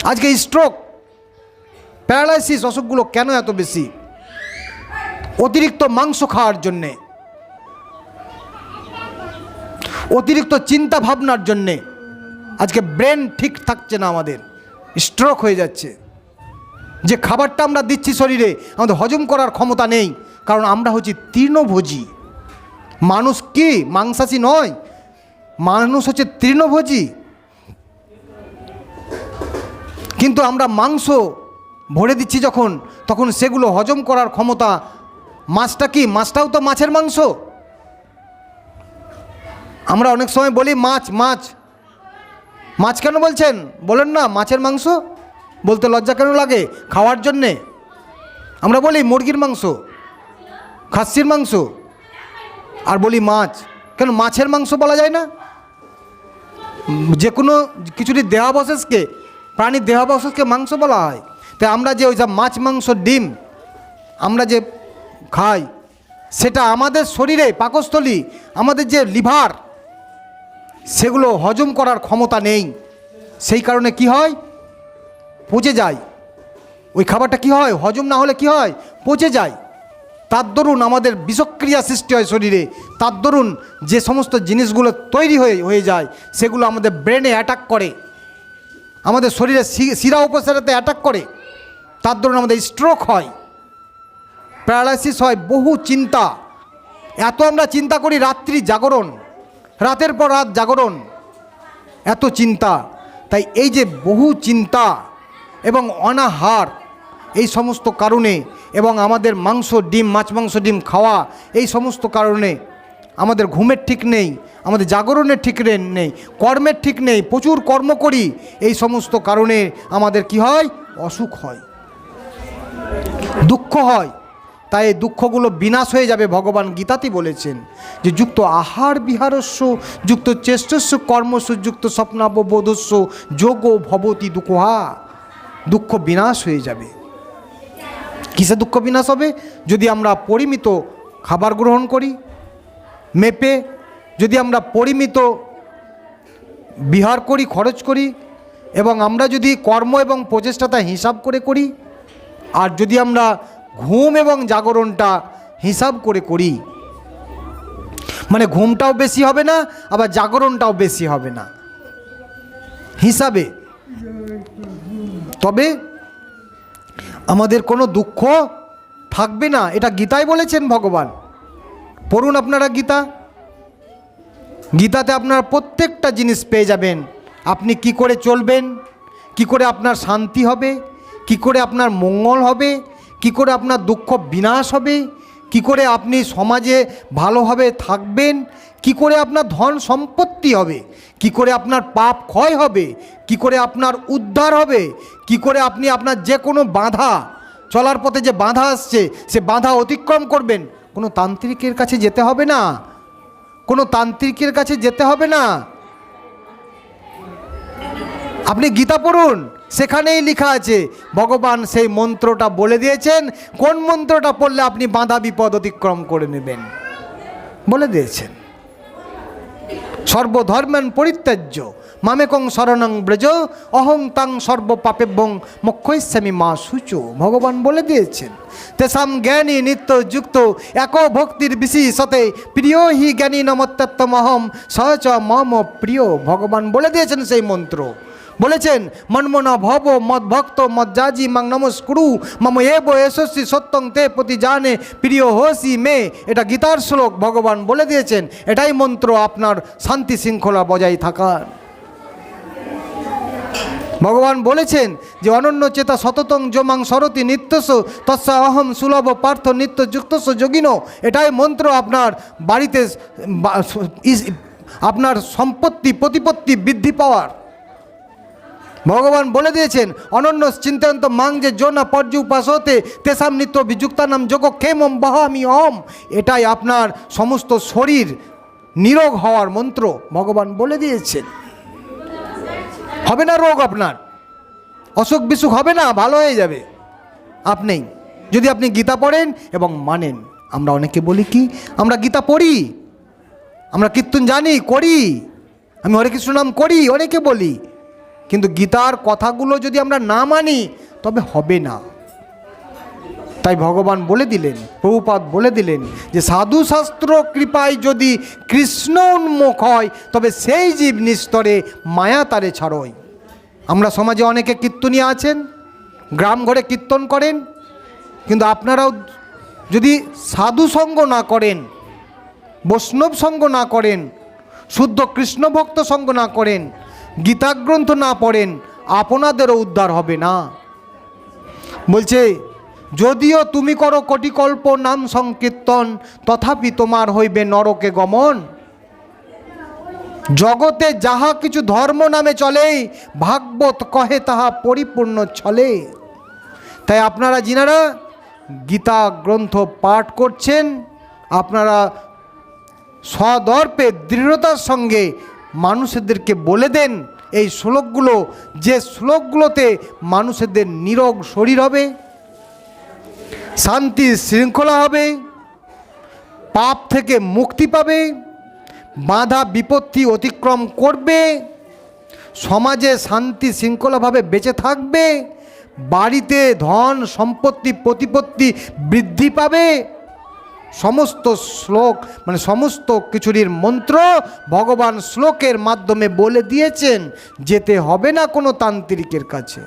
আজকে stroke, paralysis অসুখগুলো কেন এত বেশি? অতিরিক্ত মাংস খাওয়ার জন্যে, অতিরিক্ত চিন্তা ভাবনার জন্যে আজকে ব্রেন ঠিক থাকছে না, আমাদের স্ট্রোক হয়ে যাচ্ছে। যে খাবারটা আমরা দিচ্ছি শরীরে, আমাদের হজম করার ক্ষমতা নেই, কারণ আমরা হচ্ছি তৃণভোজী মানুষ। কি মাংসাশী নয়, মানুষ হচ্ছে তৃণভোজী। কিন্তু আমরা মাংস ভরে দিচ্ছি যখন, তখন সেগুলো হজম করার ক্ষমতা, মাছটা কি, মাছটাও তো মাছের মাংস। আমরা অনেক সময় বলি মাছ মাছ মাছ কেন বলছেন? বলেন না মাছের মাংস, বলতে লজ্জা কেন লাগে? খাওয়ার জন্যে আমরা বলি মুরগির মাংস, খাসির মাংস, আর বলি মাছ। কেন মাছের মাংস বলা যায় না? যে কোনো কিছুটি দেহাবশেষকে, প্রাণীর দেহাবশেষকে মাংস বলা হয়। তাই আমরা যে ওই সব মাছ মাংস ডিম আমরা যে খাই, সেটা আমাদের শরীরে পাকস্থলী, আমাদের যে লিভার, সেগুলো হজম করার ক্ষমতা নেই। সেই কারণে কি হয়? পচে যায়। ওই খাবারটা কি হয়? হজম না হলে কি হয়? পচে যায়। তার দরুন আমাদের বিষক্রিয়া সৃষ্টি হয় শরীরে। তার দরুন যে সমস্ত জিনিসগুলো তৈরি হয়ে যায়, সেগুলো আমাদের ব্রেনে অ্যাটাক করে, আমাদের শরীরে শিরা উপশিরাতে অ্যাটাক করে। তার দরুন আমাদের স্ট্রোক হয়, প্যারালাইসিস হয়। বহু চিন্তা, এত আমরা চিন্তা করি, রাত্রি জাগরণ, রাতের পর রাত জাগরণ, এত চিন্তা। তাই এই যে বহু চিন্তা এবং অনাহার, এই সমস্ত কারণে, এবং আমাদের মাংস ডিম, মাছ মাংস ডিম খাওয়া, এই সমস্ত কারণে আমাদের ঘুমের ঠিক নেই, আমাদের জাগরণের ঠিক নেই, কর্মের ঠিক নেই, প্রচুর কর্ম করি, এই সমস্ত কারণে আমাদের কি হয়? অসুখ হয়, দুঃখ হয়। তাই এই দুঃখগুলো বিনাশ হয়ে যাবে। ভগবান গীতাতে বলেছেন যে যুক্ত আহার বিহারস্য, যুক্ত চেষ্টস্য কর্মস্য, যুক্ত স্বপ্নাববোধস্য যোগ ভবতি দুঃখহা। দুঃখ বিনাশ হয়ে যাবে। কিসে দুঃখ বিনাশ হবে? যদি আমরা পরিমিত খাবার গ্রহণ করি, মেপে, যদি আমরা পরিমিত বিহার করি, খরচ করি, এবং আমরা যদি কর্ম এবং প্রচেষ্টাটা হিসাব করে করি, আর যদি আমরা ঘুম এবং জাগরণটা হিসাব করে করি, মানে ঘুমটাও বেশি হবে না, আবার জাগরণটাও বেশি হবে না, হিসাবে, তবে আমাদের কোনো দুঃখ থাকবে না। এটা গীতায় বলেছেন ভগবান। পড়ুন আপনারা গীতা। গীতাতে আপনারা প্রত্যেকটা জিনিস পেয়ে যাবেন। আপনি কি করে চলবেন, কি করে আপনার শান্তি হবে, কি করে আপনার মঙ্গল হবে, কি করে আপনার দুঃখ বিনাশ হবে, কি করে আপনি সমাজে ভালোভাবে থাকবেন, কি করে আপনার ধন সম্পত্তি হবে, কি করে আপনার পাপ ক্ষয় হবে, কি করে আপনার উদ্ধার হবে, কি করে আপনি আপনার যে কোনো বাধা, চলার পথে যে বাধা আসছে, সে বাধা অতিক্রম করবেন। কোনো তান্ত্রিকের কাছে যেতে হবে না, কোনো তান্ত্রিকের কাছে যেতে হবে না। আপনি গীতা পড়ুন, সেখানেই লেখা আছে, ভগবান সেই মন্ত্রটা বলে দিয়েছেন, কোন মন্ত্রটা পড়লে আপনি বাধা বিপদ অতিক্রম করে নেবেন, বলে দিয়েছেন। সর্বধর্মেন পরিত্যাজ্য মামেকং শরণং ব্রজ অহং তাং সর্বপাপেভ্যং মোক্ষয়িষ্যামি মা শুচো। ভগবান বলে দিয়েছেন, তেসাম জ্ঞানী নিত্য যুক্ত এক ভক্তির বিশেষতে প্রিয় হি জ্ঞানী নমত্তমহম সহচ মম প্রিয়। ভগবান বলে দিয়েছেন সেই মন্ত্র, বলেছেন মন্মনা ভব মদ্ভক্ত মজ্জাজি মাং নমস্কুরু মম এব এসস্যি সত্যং তে প্রতি জানে প্রিয় হোসি মে। এটা গীতার শ্লোক, ভগবান বলে দিয়েছেন। এটাই মন্ত্র আপনার শান্তি শৃঙ্খলা বজায় থাকার। ভগবান বলেছেন যে অনন্য চেতা সততং যোমাং সরতি নিত্যস্য তস্যা অহম সুলভ পার্থ নিত্য যুক্তস্য যোগিনো। এটাই মন্ত্র আপনার বাড়িতে, আপনার সম্পত্তি প্রতিপত্তি বৃদ্ধি পাওয়ার। ভগবান বলে দিয়েছেন অনন্য চিন্তয়ন্ত মাং যে জনা পর্য উপাসতে তেসাম নিত্য বিযুক্তানাম যোগ ক্ষেমম বহামি অহম। এটাই আপনার সমস্ত শরীর নিরোগ হওয়ার মন্ত্র, ভগবান বলে দিয়েছেন। হবে না রোগ, আপনার অসুখ বিসুখ হবে না, ভালো হয়ে যাবে আপনি, যদি আপনি গীতা পড়েন এবং মানেন। আমরা অনেকে বলি কি, আমরা গীতা পড়ি, আমরা কীর্তন জানি, করি, আমি হরে কৃষ্ণ নাম করি, অনেকে বলি, কিন্তু গীতার কথাগুলো যদি আমরা না মানি তবে হবে না। তাই ভগবান বলে দিলেন, প্রভুপাদ বলে দিলেন যে সাধুশাস্ত্র কৃপায় যদি কৃষ্ণ উন্মুখ হয় তবে সেই জীব নিস্তরে মায়া তারে ছাড়ই। আমরা সমাজে অনেকে কীর্তনী আছেন, গ্রাম ঘরে কীর্তন করেন, কিন্তু আপনারাও যদি সাধু সঙ্গ না করেন, বৈষ্ণব সঙ্গ না করেন, শুদ্ধ কৃষ্ণ ভক্ত সঙ্গ না করেন, গীতাগ্রন্থ না পড়েন, আপনাদেরও উদ্ধার হবে না। বলছে যদিও তুমি করো কোটিকল্প নাম সংকীর্তন, তথাপি তোমার হইবে নরকে গমন। জগতে যাহা কিছু ধর্ম নামে চলে, ভাগবত কহে তাহা পরিপূর্ণ ছলে। তাই আপনারা যিনারা গীতা গ্রন্থ পাঠ করছেন, আপনারা সদর্পে দৃঢ়তার সঙ্গে মানুষদেরকে বলে দেন এই শ্লোকগুলো, যে শ্লোকগুলোতে মানুষদের নিরোগ শরীর হবে, শান্তি শৃঙ্খলা হবে, পাপ থেকে মুক্তি পাবে, বাধা বিপত্তি অতিক্রম করবে, সমাজে শান্তি শৃঙ্খলাভাবে বেঁচে থাকবে, বাড়িতে ধন সম্পত্তি প্রতিপত্তি বৃদ্ধি পাবে। সমস্ত শ্লোক মানে সমস্ত কিছুরির মন্ত্র ভগবান শ্লোকের মাধ্যমে বলে দিয়েছেন, যেতে হবে না কোনো তান্ত্রিকের কাছে।